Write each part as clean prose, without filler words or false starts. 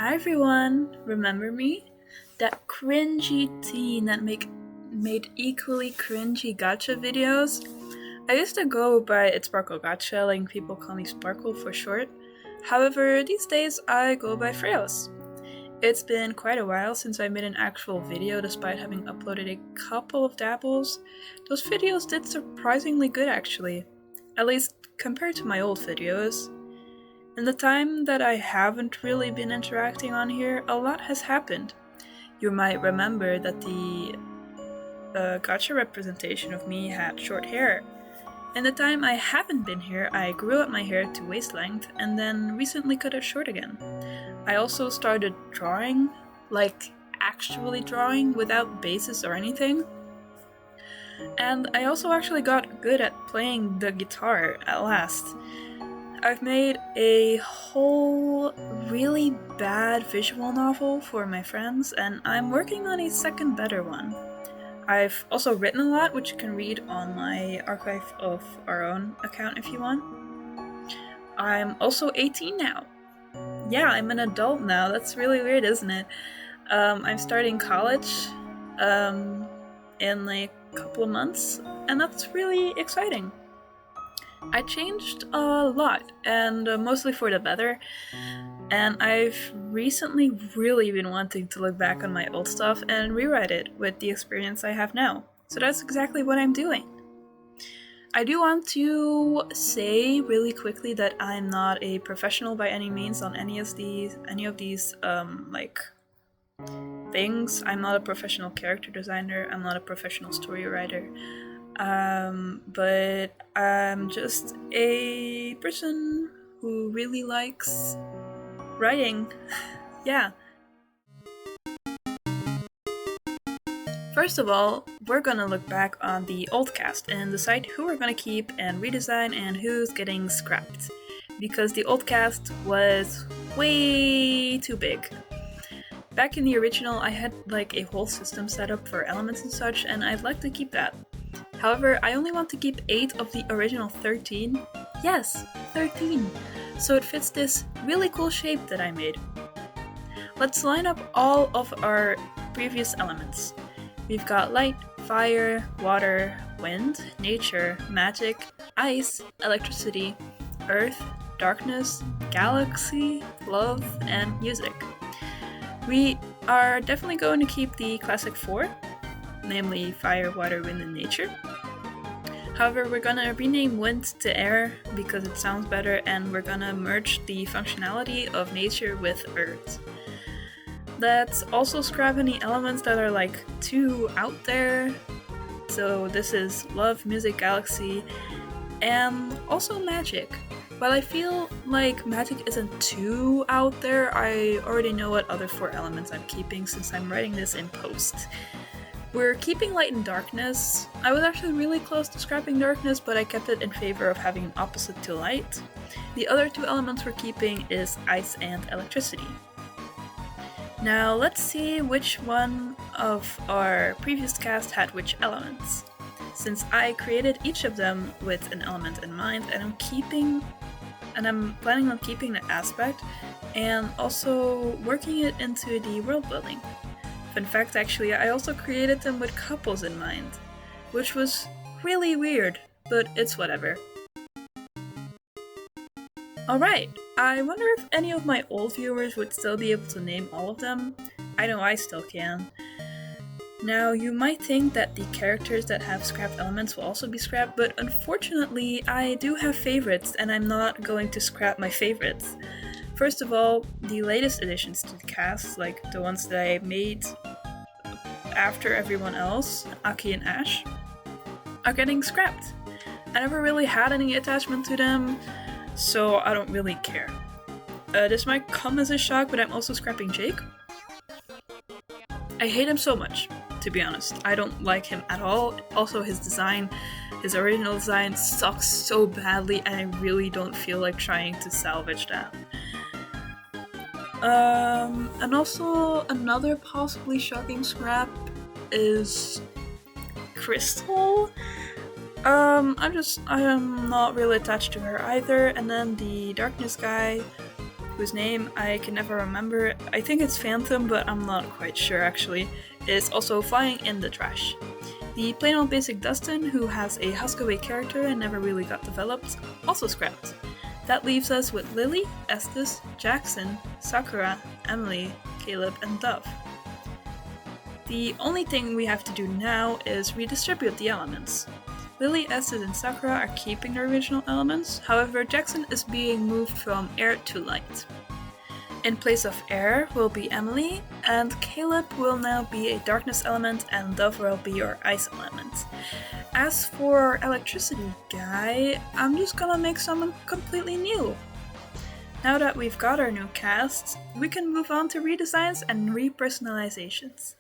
Hi everyone, remember me? That cringy teen that made equally cringy gacha videos? I used to go by It's Sparkle Gacha, like people call me Sparkle for short. However, these days I go by Freos. It's been quite a while since I made an actual video despite having uploaded a couple of dabbles. Those videos did surprisingly good actually, at least compared to my old videos. In the time that I haven't really been interacting on here, a lot has happened. You might remember that the gacha representation of me had short hair. In the time I haven't been here, I grew out my hair to waist length and then recently cut it short again. I also started drawing, like actually drawing without bases or anything. And I also actually got good at playing the guitar at last. I've made a whole really bad visual novel for my friends, and I'm working on a second better one. I've also written a lot, which you can read on my Archive of Our Own account if you want. I'm also 18 now. Yeah, I'm an adult now. That's really weird, isn't it? I'm starting college in like a couple of months, and that's really exciting. I changed a lot, and mostly for the better, and I've recently really been wanting to look back on my old stuff and rewrite it with the experience I have now. So that's exactly what I'm doing. I do want to say really quickly that I'm not a professional by any means on any of these things. I'm not a professional character designer. I'm not a professional story writer. But I'm just a person who really likes writing. Yeah. First of all, we're gonna look back on the old cast and decide who we're gonna keep and redesign and who's getting scrapped. Because the old cast was way too big. Back in the original, I had like a whole system set up for elements and such, and I'd like to keep that. However, I only want to keep 8 of the original 13. Yes, 13! So it fits this really cool shape that I made. Let's line up all of our previous elements. We've got light, fire, water, wind, nature, magic, ice, electricity, earth, darkness, galaxy, love, and music. We are definitely going to keep the classic 4, namely fire, water, wind, and nature. However, we're gonna rename wind to air because it sounds better, and we're gonna merge the functionality of nature with earth. Let's also scrap any elements that are like too out there. So this is love, music, galaxy, and also magic. While I feel like magic isn't too out there, I already know what other 4 elements I'm keeping since I'm writing this in post. We're keeping light and darkness. I was actually really close to scrapping darkness, but I kept it in favor of having an opposite to light. The other 2 elements we're keeping is ice and electricity. Now let's see which one of our previous cast had which elements. Since I created each of them with an element in mind, and I'm planning on keeping the aspect and also working it into the world building. Fun fact, actually, I also created them with couples in mind, which was really weird, but it's whatever. Alright, I wonder if any of my old viewers would still be able to name all of them. I know I still can. Now, you might think that the characters that have scrapped elements will also be scrapped, but unfortunately, I do have favorites, and I'm not going to scrap my favorites. First of all, the latest additions to the cast, like the ones that I made after everyone else, Aki and Ash, are getting scrapped. I never really had any attachment to them, so I don't really care. This might come as a shock, but I'm also scrapping Jake. I hate him so much, to be honest. I don't like him at all. Also, his original design sucks so badly, and I really don't feel like trying to salvage that. And also another possibly shocking scrap is Crystal. I'm not really attached to her either. And then the darkness guy, whose name I can never remember, I think it's Phantom, but I'm not quite sure actually, is also flying in the trash. The plain old basic Dustin, who has a Huskaway character and never really got developed, also scrapped. That leaves us with Lilly, Estas, Jackson, Sakura, Emily, Caleb, and Dove. The only thing we have to do now is redistribute the elements. Lilly, Estes, and Sakura are keeping their original elements, however Jackson is being moved from air to light. In place of air will be Emily, and Caleb will now be a darkness element, and Dove will be our ice element. As for our electricity guy, I'm just gonna make someone completely new. Now that we've got our new cast, we can move on to redesigns and repersonalizations.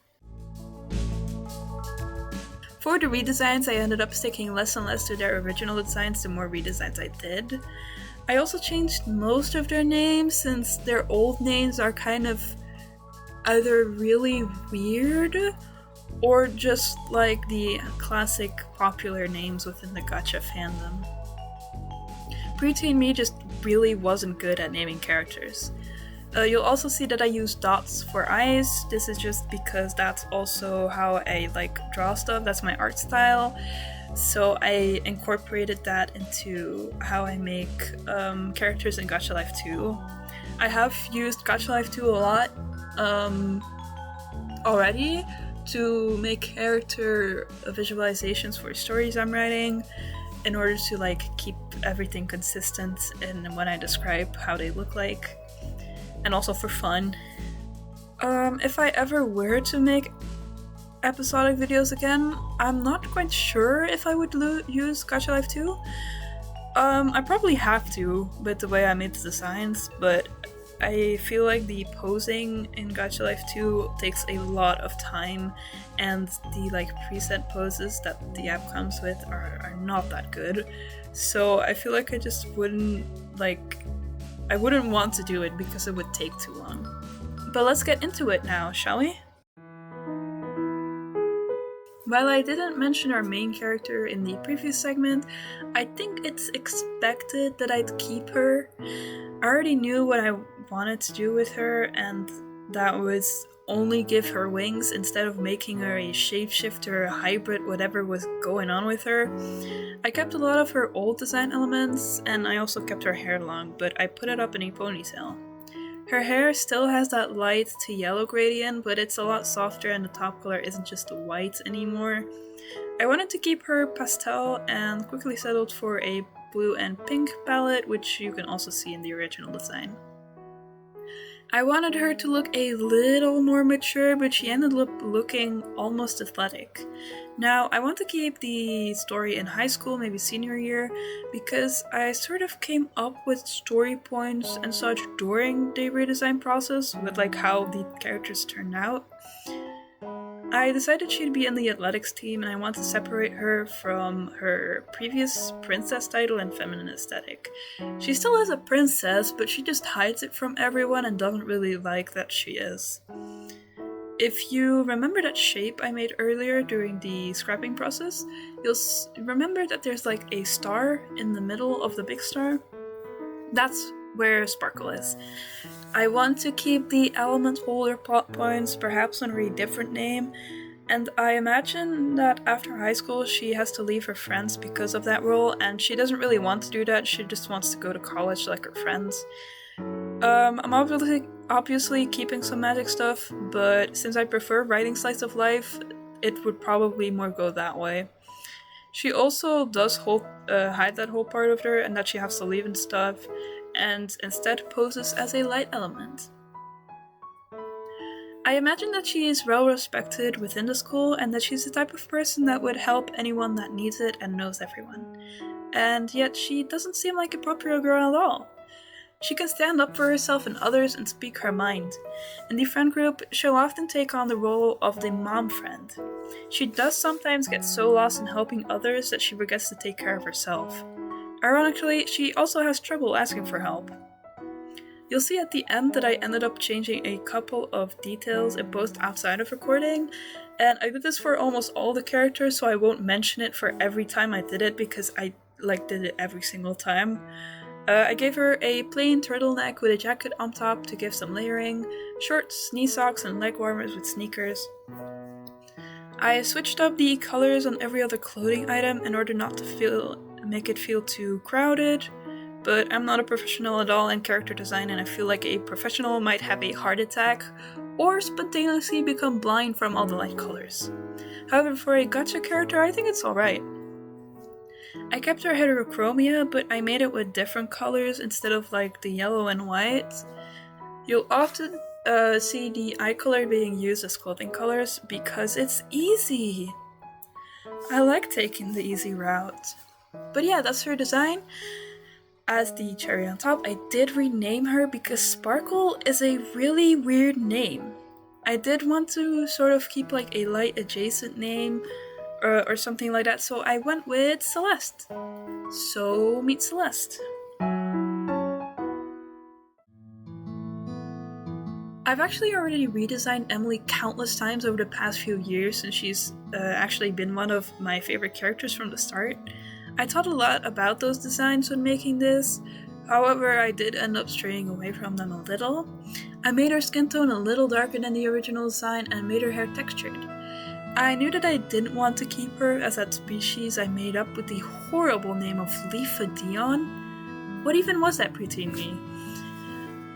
For the redesigns, I ended up sticking less and less to their original designs the more redesigns I did. I also changed most of their names since their old names are kind of either really weird or just like the classic popular names within the gacha fandom. Preteen me just really wasn't good at naming characters. You'll also see that I use dots for eyes. This is just because that's also how I draw stuff. That's my art style. So I incorporated that into how I make characters in Gacha Life 2. I have used Gacha Life 2 a lot already to make character visualizations for stories I'm writing in order to keep everything consistent in when I describe how they look like. And also for fun. If I ever were to make episodic videos again, I'm not quite sure if I would use Gacha Life 2. I probably have to with the way I made the designs, but I feel like the posing in Gacha Life 2 takes a lot of time, and the preset poses that the app comes with are not that good. So I feel like I just wouldn't I wouldn't want to do it because it would take too long. But let's get into it now, shall we? While I didn't mention our main character in the previous segment, I think it's expected that I'd keep her. I already knew what I wanted to do with her, and that was only give her wings instead of making her a shapeshifter, a hybrid, whatever was going on with her. I kept a lot of her old design elements, and I also kept her hair long, but I put it up in a ponytail. Her hair still has that light to yellow gradient, but it's a lot softer and the top color isn't just white anymore. I wanted to keep her pastel and quickly settled for a blue and pink palette, which you can also see in the original design. I wanted her to look a little more mature, but she ended up looking almost athletic. Now, I want to keep the story in high school, maybe senior year, because I sort of came up with story points and such during the redesign process with how the characters turned out. I decided she'd be in the athletics team, and I want to separate her from her previous princess title and feminine aesthetic. She still is a princess, but she just hides it from everyone and doesn't really like that she is. If you remember that shape I made earlier during the scrapping process, you'll remember that there's a star in the middle of the big star. That's where Sparkle is. I want to keep the element holder plot points perhaps under a different name, and I imagine that after high school she has to leave her friends because of that role, and she doesn't really want to do that, she just wants to go to college like her friends. I'm obviously keeping some magic stuff, but since I prefer writing slice of life, it would probably more go that way. She also does hide that whole part of her and that she has to leave and stuff, and instead poses as a light element. I imagine that she is well respected within the school and that she's the type of person that would help anyone that needs it and knows everyone. And yet she doesn't seem like a popular girl at all. She can stand up for herself and others and speak her mind. In the friend group, she'll often take on the role of the mom friend. She does sometimes get so lost in helping others that she forgets to take care of herself. Ironically, she also has trouble asking for help. You'll see at the end that I ended up changing a couple of details in post outside of recording, and I did this for almost all the characters, so I won't mention it for every time I did it because I did it every single time. I gave her a plain turtleneck with a jacket on top to give some layering, shorts, knee socks, and leg warmers with sneakers. I switched up the colors on every other clothing item in order not to make it feel too crowded, but I'm not a professional at all in character design, and I feel like a professional might have a heart attack or spontaneously become blind from all the light colors. However, for a gacha character, I think it's alright. I kept her heterochromia, but I made it with different colors instead of like the yellow and white. You'll often see the eye color being used as clothing colors because it's easy. I like taking the easy route. But yeah, that's her design. As the cherry on top, I did rename her because Sparkle is a really weird name. I did want to sort of keep like a light adjacent name or something like that, so I went with Celeste. So meet Celeste. I've actually already redesigned Emily countless times over the past few years since she's actually been one of my favorite characters from the start. I thought a lot about those designs when making this, however I did end up straying away from them a little. I made her skin tone a little darker than the original design and made her hair textured. I knew that I didn't want to keep her as that species I made up with the horrible name of Leafa Dion. What even was that preteen me?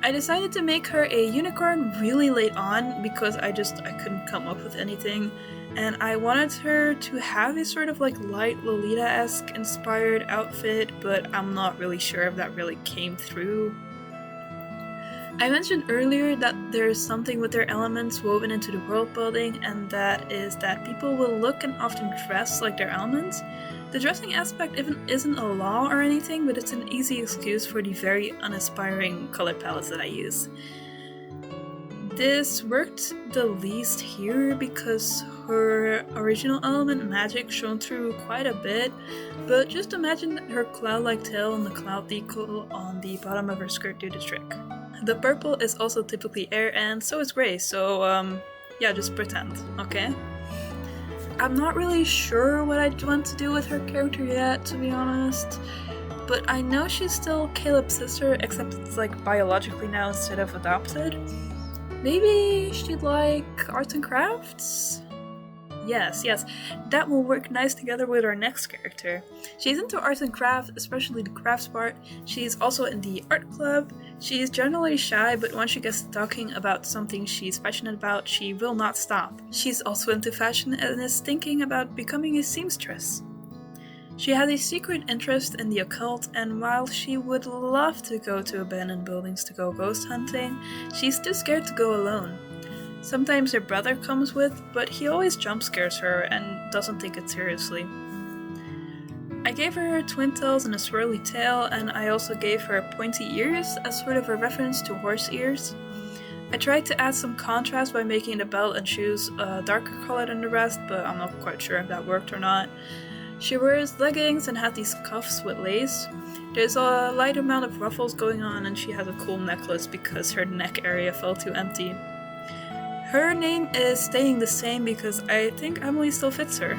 I decided to make her a unicorn really late on because I couldn't come up with anything, and I wanted her to have a sort of like light Lolita-esque inspired outfit, but I'm not really sure if that really came through. I mentioned earlier that there's something with their elements woven into the world building, and that is that people will look and often dress like their elements. The dressing aspect isn't a law or anything, but it's an easy excuse for the very unaspiring color palettes that I use. This worked the least here because her original element magic shone through quite a bit, but just imagine her cloud-like tail and the cloud decal on the bottom of her skirt do the trick. The purple is also typically air, and so is gray, so yeah, just pretend, okay? I'm not really sure what I'd want to do with her character yet, to be honest, but I know she's still Caleb's sister, except it's like biologically now instead of adopted. Maybe she'd like arts and crafts? Yes, that will work nice together with our next character. She's into arts and crafts, especially the crafts part. She's also in the art club. She's generally shy, but once she gets talking about something she's passionate about, she will not stop. She's also into fashion and is thinking about becoming a seamstress. She has a secret interest in the occult, and while she would love to go to abandoned buildings to go ghost hunting, she's too scared to go alone. Sometimes her brother comes with, but he always jump scares her and doesn't take it seriously. I gave her twin tails and a swirly tail, and I also gave her pointy ears as sort of a reference to horse ears. I tried to add some contrast by making the belt and shoes a darker color than the rest, but I'm not quite sure if that worked or not. She wears leggings and has these cuffs with lace. There's a light amount of ruffles going on, and she has a cool necklace because her neck area felt too empty. Her name is staying the same because I think Emily still fits her.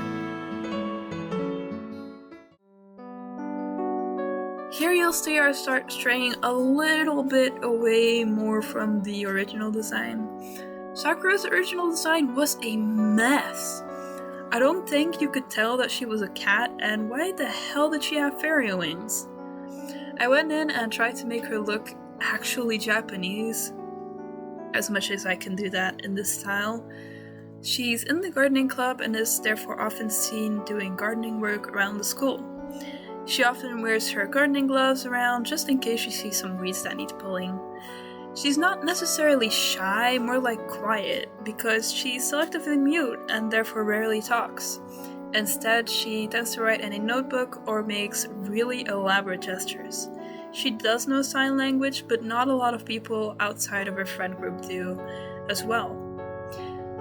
Here you'll see her start straying a little bit away more from the original design. Sakura's original design was a mess. I don't think you could tell that she was a cat, and why the hell did she have fairy wings? I went in and tried to make her look actually Japanese, as much as I can do that in this style. She's in the gardening club and is therefore often seen doing gardening work around the school. She often wears her gardening gloves around just in case she sees some weeds that need pulling. She's not necessarily shy, more like quiet, because she's selectively mute and therefore rarely talks. Instead, she tends to write in a notebook or makes really elaborate gestures. She does know sign language, but not a lot of people outside of her friend group do as well.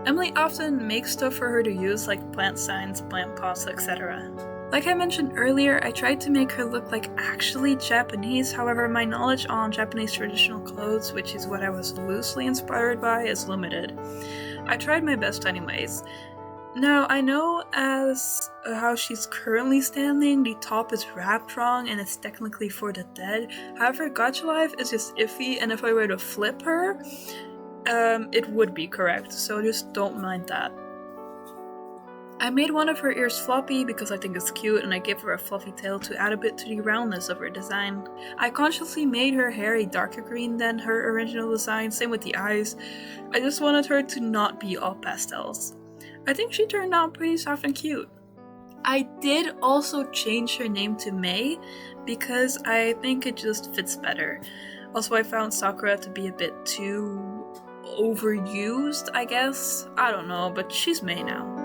Emily often makes stuff for her to use, like plant signs, plant pots, etc. Like I mentioned earlier, I tried to make her look like actually Japanese, however my knowledge on Japanese traditional clothes, which is what I was loosely inspired by, is limited. I tried my best anyways. Now, I know as how she's currently standing, the top is wrapped wrong and it's technically for the dead. However, Gotcha Life is just iffy, and if I were to flip her, it would be correct, so just don't mind that. I made one of her ears floppy because I think it's cute, and I gave her a fluffy tail to add a bit to the roundness of her design. I consciously made her hair a darker green than her original design, same with the eyes. I just wanted her to not be all pastels. I think she turned out pretty soft and cute. I did also change her name to May because I think it just fits better. Also, I found Sakura to be a bit too overused, I guess. I don't know, but she's May now.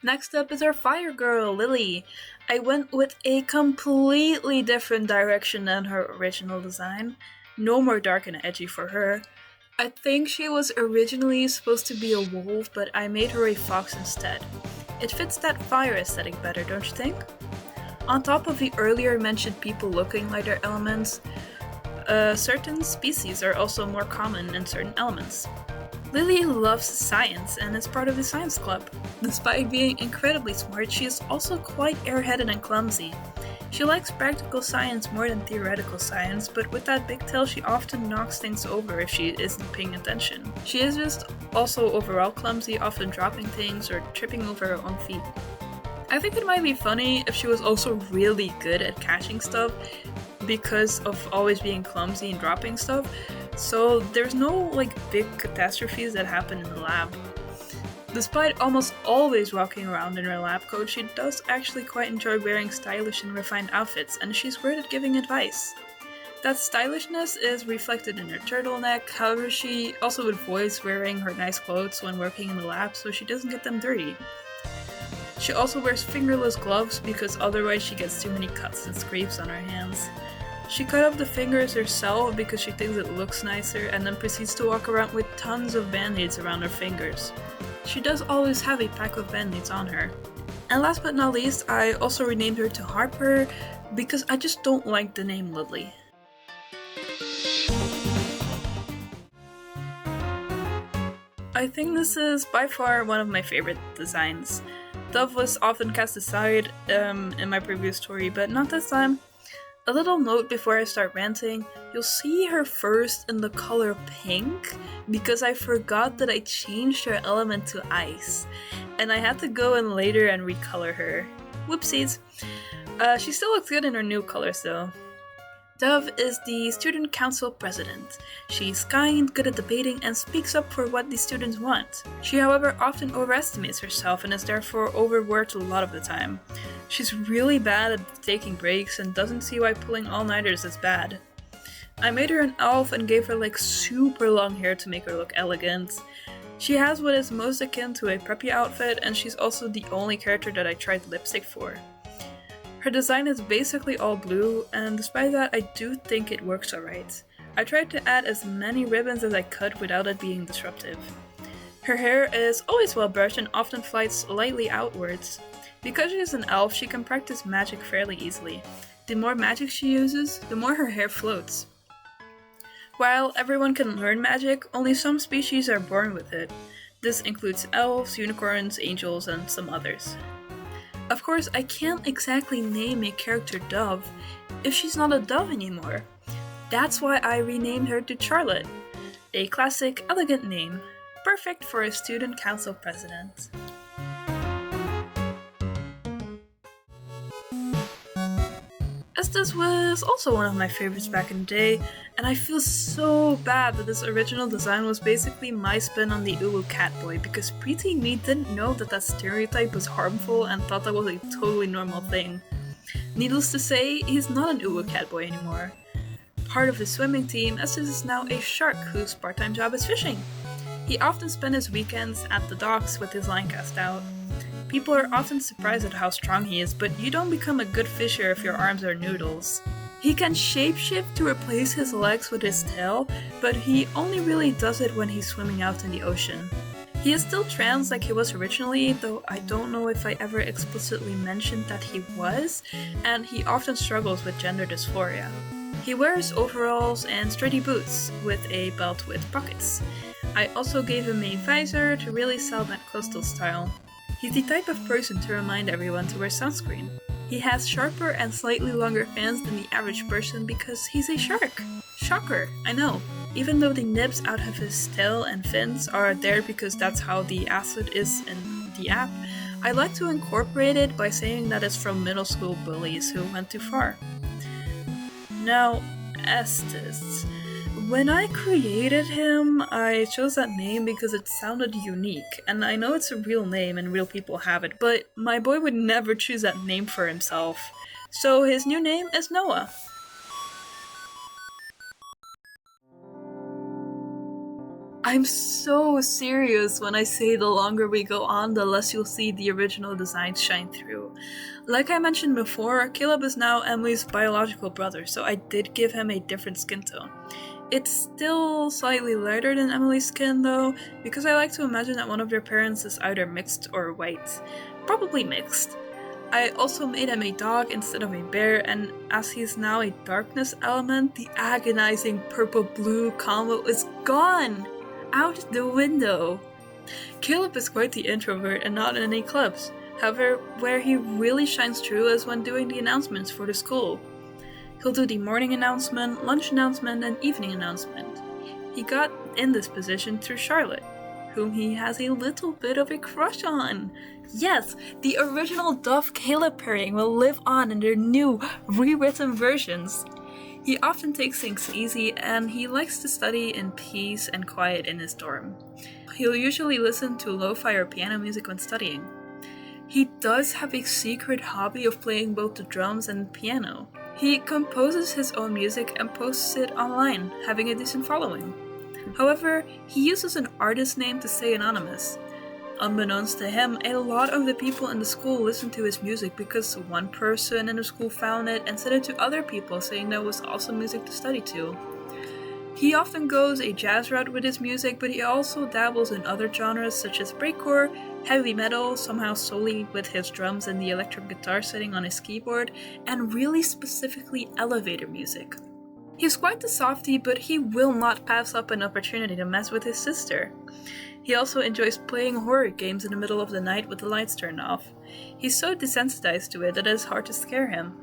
Next up is our fire girl, Lilly. I went with a completely different direction than her original design. No more dark and edgy for her. I think she was originally supposed to be a wolf, but I made her a fox instead. It fits that fire aesthetic better, don't you think? On top of the earlier mentioned people looking like their elements, certain species are also more common in certain elements. Lilly loves science and is part of the science club. Despite being incredibly smart, she is also quite airheaded and clumsy. She likes practical science more than theoretical science, but with that big tail she often knocks things over if she isn't paying attention. She is just also overall clumsy, often dropping things or tripping over her own feet. I think it might be funny if she was also really good at catching stuff because of always being clumsy and dropping stuff, so there's no big catastrophes that happen in the lab. Despite almost always walking around in her lab coat, she does actually quite enjoy wearing stylish and refined outfits, and she's great at giving advice. That stylishness is reflected in her turtleneck, however she also avoids wearing her nice clothes when working in the lab so she doesn't get them dirty. She also wears fingerless gloves because otherwise she gets too many cuts and scrapes on her hands. She cut off the fingers herself because she thinks it looks nicer and then proceeds to walk around with tons of band-aids around her fingers. She does always have a pack of band-aids on her. And last but not least, I also renamed her to Harper because I just don't like the name Lilly. I think this is by far one of my favorite designs. Dove was often cast aside in my previous story, but not this time. A little note before I start ranting, you'll see her first in the color pink because I forgot that I changed her element to ice, and I had to go in later and recolor her. Whoopsies. She still looks good in her new colors though. Dove is the student council president. She's kind, good at debating, and speaks up for what the students want. She, however, often overestimates herself and is therefore overworked a lot of the time. She's really bad at taking breaks and doesn't see why pulling all-nighters is bad. I made her an elf and gave her super long hair to make her look elegant. She has what is most akin to a preppy outfit, and she's also the only character that I tried lipstick for. Her design is basically all blue, and despite that, I do think it works alright. I tried to add as many ribbons as I could without it being disruptive. Her hair is always well brushed and often flies slightly outwards. Because she is an elf, she can practice magic fairly easily. The more magic she uses, the more her hair floats. While everyone can learn magic, only some species are born with it. This includes elves, unicorns, angels, and some others. Of course, I can't exactly name a character Dove if she's not a dove anymore. That's why I renamed her to Charlotte. A classic, elegant name, perfect for a student council president. Estas was also one of my favorites back in the day, and I feel so bad that this original design was basically my spin on the Uwu catboy because preteen me didn't know that stereotype was harmful and thought that was a totally normal thing. Needless to say, he's not an Uwu catboy anymore. Part of his swimming team, Estas is now a shark whose part-time job is fishing. He often spent his weekends at the docks with his line cast out. People are often surprised at how strong he is, but you don't become a good fisher if your arms are noodles. He can shapeshift to replace his legs with his tail, but he only really does it when he's swimming out in the ocean. He is still trans like he was originally, though I don't know if I ever explicitly mentioned that he was, and he often struggles with gender dysphoria. He wears overalls and sturdy boots with a belt with pockets. I also gave him a visor to really sell that coastal style. He's the type of person to remind everyone to wear sunscreen. He has sharper and slightly longer fins than the average person because he's a shark. Shocker, I know. Even though the nibs out of his tail and fins are there because that's how the acid is in the app, I like to incorporate it by saying that it's from middle school bullies who went too far. Now, Estas. When I created him, I chose that name because it sounded unique, and I know it's a real name and real people have it, but my boy would never choose that name for himself. So his new name is Noah. I'm so serious when I say the longer we go on, the less you'll see the original designs shine through. Like I mentioned before, Caleb is now Emily's biological brother, so I did give him a different skin tone. It's still slightly lighter than Emily's skin though, because I like to imagine that one of their parents is either mixed or white. Probably mixed. I also made him a dog instead of a bear, and as he's now a darkness element, the agonizing purple-blue combo is gone! Out the window! Caleb is quite the introvert and not in any clubs. However, where he really shines through is when doing the announcements for the school. He'll do the morning announcement, lunch announcement, and evening announcement. He got in this position through Charlotte, whom he has a little bit of a crush on. Yes, the original Dove-Caleb pairing will live on in their new, rewritten versions. He often takes things easy, and he likes to study in peace and quiet in his dorm. He'll usually listen to lo-fi or piano music when studying. He does have a secret hobby of playing both the drums and piano. He composes his own music and posts it online, having a decent following. However, he uses an artist name to stay anonymous. Unbeknownst to him, a lot of the people in the school listen to his music because one person in the school found it and sent it to other people saying that was awesome music to study to. He often goes a jazz route with his music, but he also dabbles in other genres such as breakcore, heavy metal, somehow solely with his drums and the electric guitar sitting on his keyboard, and really specifically elevator music. He's quite the softie, but he will not pass up an opportunity to mess with his sister. He also enjoys playing horror games in the middle of the night with the lights turned off. He's so desensitized to it that it is hard to scare him.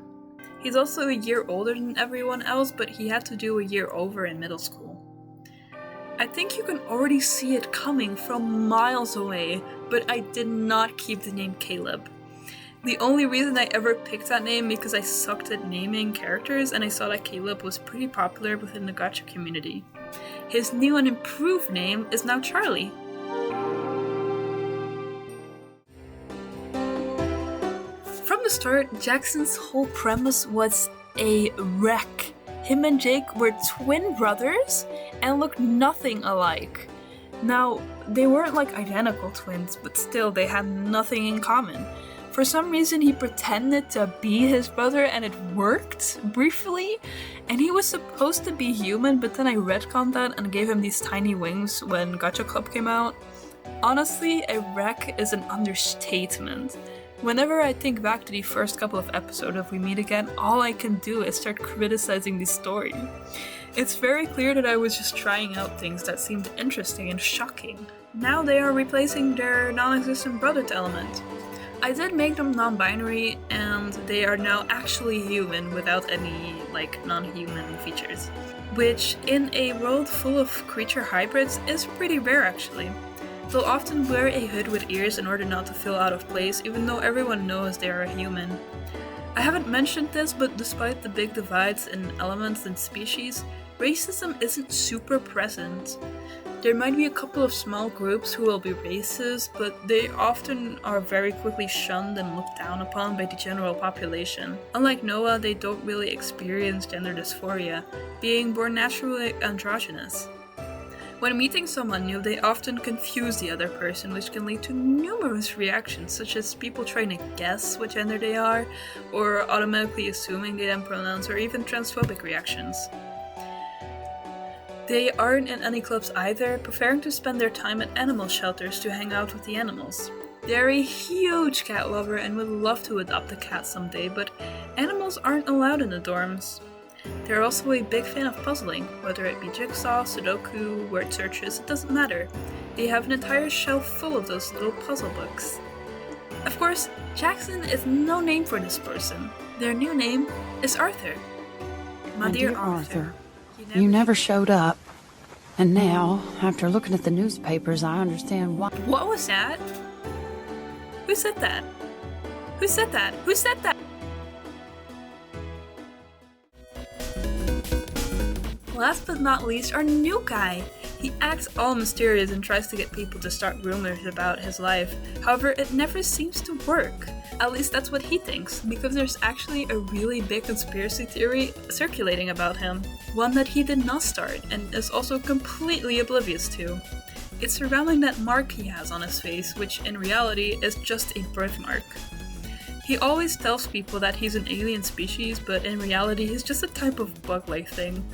He's also a year older than everyone else, but he had to do a year over in middle school. I think you can already see it coming from miles away, but I did not keep the name Caleb. The only reason I ever picked that name because I sucked at naming characters and I saw that Caleb was pretty popular within the gacha community. His new and improved name is now Charlie. From the start, Jackson's whole premise was a wreck. Him and Jake were twin brothers and looked nothing alike. Now, they weren't like identical twins, but still they had nothing in common. For some reason, he pretended to be his brother and it worked, briefly, and he was supposed to be human, but then I retconned that and gave him these tiny wings when Gacha Club came out. Honestly, a wreck is an understatement. Whenever I think back to the first couple of episodes of We Meet Again, all I can do is start criticizing the story. It's very clear that I was just trying out things that seemed interesting and shocking. Now they are replacing their non-existent brother element. I did make them non-binary, and they are now actually human without any, non-human features. Which, in a world full of creature hybrids, is pretty rare actually. They'll often wear a hood with ears in order not to feel out of place, even though everyone knows they are a human. I haven't mentioned this, but despite the big divides in elements and species, racism isn't super present. There might be a couple of small groups who will be racist, but they often are very quickly shunned and looked down upon by the general population. Unlike Noah, they don't really experience gender dysphoria, being born naturally androgynous. When meeting someone new, they often confuse the other person, which can lead to numerous reactions, such as people trying to guess what gender they are, or automatically assuming they them pronouns, or even transphobic reactions. They aren't in any clubs either, preferring to spend their time at animal shelters to hang out with the animals. They're a huge cat lover and would love to adopt a cat someday, but animals aren't allowed in the dorms. They're also a big fan of puzzling, whether it be jigsaw, sudoku, word searches, it doesn't matter. They have an entire shelf full of those little puzzle books. Of course, Jackson is no name for this person. Their new name is Arthur. My dear Arthur, you never showed up. And now, after looking at the newspapers, I understand why. What was that? Who said that? Who said that? Who said that? Last but not least, our new guy. He acts all mysterious and tries to get people to start rumors about his life. However, it never seems to work. At least that's what he thinks, because there's actually a really big conspiracy theory circulating about him. One that he did not start, and is also completely oblivious to. It's surrounding that mark he has on his face, which in reality is just a birthmark. He always tells people that he's an alien species, but in reality he's just a type of bug-like thing.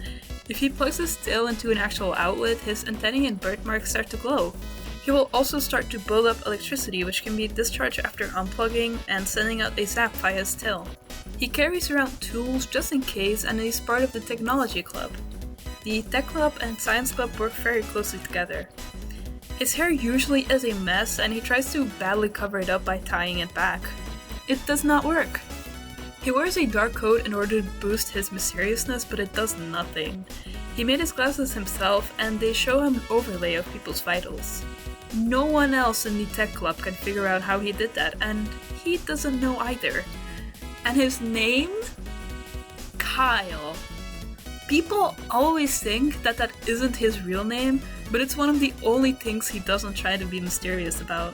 If he plugs his tail into an actual outlet, his antennae and birthmarks start to glow. He will also start to build up electricity, which can be discharged after unplugging and sending out a zap via his tail. He carries around tools just in case, and he's part of the technology club. The tech club and science club work very closely together. His hair usually is a mess, and he tries to badly cover it up by tying it back. It does not work. He wears a dark coat in order to boost his mysteriousness, but it does nothing. He made his glasses himself, and they show him an overlay of people's vitals. No one else in the tech club can figure out how he did that, and he doesn't know either. And his name? Kyle. People always think that that isn't his real name, but it's one of the only things he doesn't try to be mysterious about.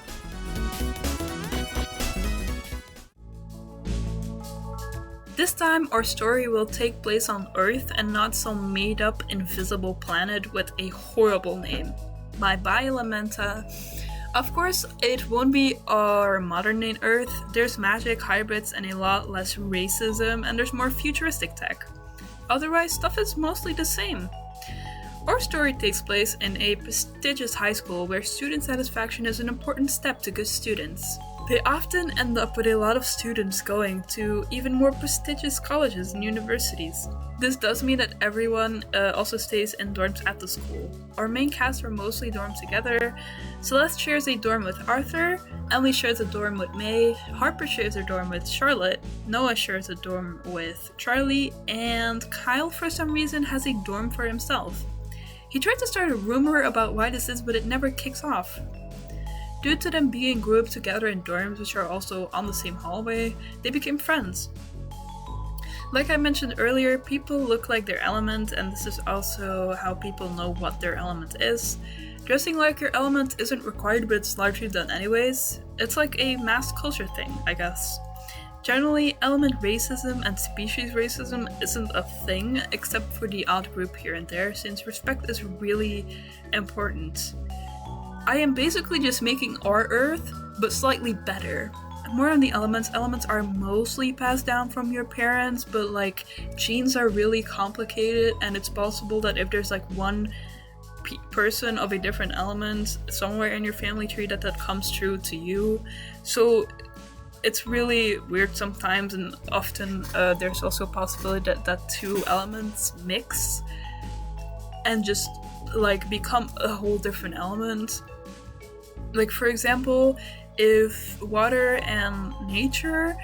This time, our story will take place on Earth and not some made-up invisible planet with a horrible name. My Bioelementa. Of course, it won't be our modern day Earth. There's magic, hybrids, and a lot less racism, and there's more futuristic tech. Otherwise, stuff is mostly the same. Our story takes place in a prestigious high school where student satisfaction is an important step to good students. They often end up with a lot of students going to even more prestigious colleges and universities. This does mean that everyone also stays in dorms at the school. Our main cast are mostly dormed together. Celeste shares a dorm with Arthur, Emily shares a dorm with May, Harper shares a dorm with Charlotte, Noah shares a dorm with Charlie, and Kyle for some reason has a dorm for himself. He tried to start a rumor about why this is, but it never kicks off. Due to them being grouped together in dorms, which are also on the same hallway, they became friends. Like I mentioned earlier, people look like their element, and this is also how people know what their element is. Dressing like your element isn't required, but it's largely done anyways. It's like a mass culture thing, I guess. Generally, element racism and species racism isn't a thing, except for the odd group here and there, since respect is really important. I am basically just making our Earth, but slightly better. More on the elements. Elements are mostly passed down from your parents, but like genes are really complicated, and it's possible that if there's like one person of a different element somewhere in your family tree that comes true to you. So it's really weird sometimes, and often there's also a possibility that two elements mix and just like become a whole different element. Like, for example, if water and nature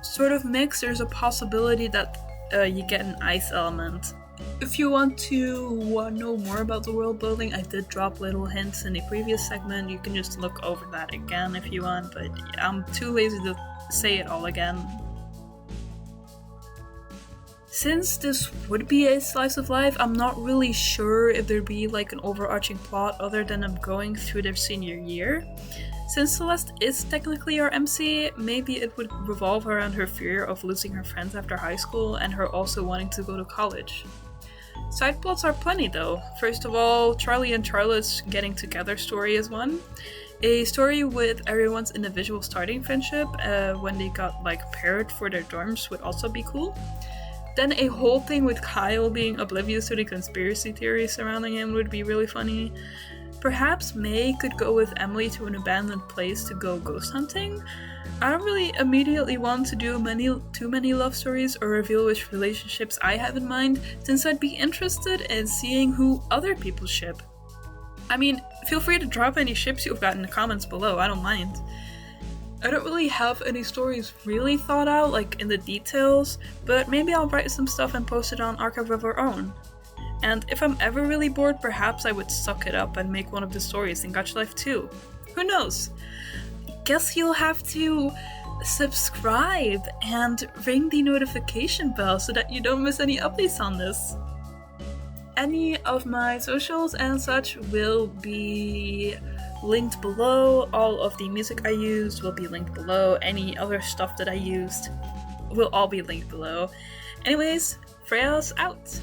sort of mix, there's a possibility that you get an ice element. If you want to know more about the world building, I did drop little hints in the previous segment. You can just look over that again if you want, but I'm too lazy to say it all again. Since this would be a slice of life, I'm not really sure if there'd be like an overarching plot other than them going through their senior year. Since Celeste is technically our MC, maybe it would revolve around her fear of losing her friends after high school and her also wanting to go to college. Side plots are plenty though. First of all, Charlie and Charlotte's getting together story is one. A story with everyone's individual starting friendship when they got like paired for their dorms would also be cool. Then a whole thing with Kyle being oblivious to the conspiracy theories surrounding him would be really funny. Perhaps May could go with Emily to an abandoned place to go ghost hunting. I don't really immediately want to do too many love stories or reveal which relationships I have in mind, since I'd be interested in seeing who other people ship. I mean, feel free to drop any ships you've got in the comments below, I don't mind. I don't really have any stories really thought out, like in the details, but maybe I'll write some stuff and post it on Archive of Our Own. And if I'm ever really bored, perhaps I would suck it up and make one of the stories in Gacha Life too. Who knows? Guess you'll have to subscribe and ring the notification bell so that you don't miss any updates on this. Any of my socials and such will be linked below. All of the music I used will be linked below. Any other stuff that I used will all be linked below. Anyways, Freya's out!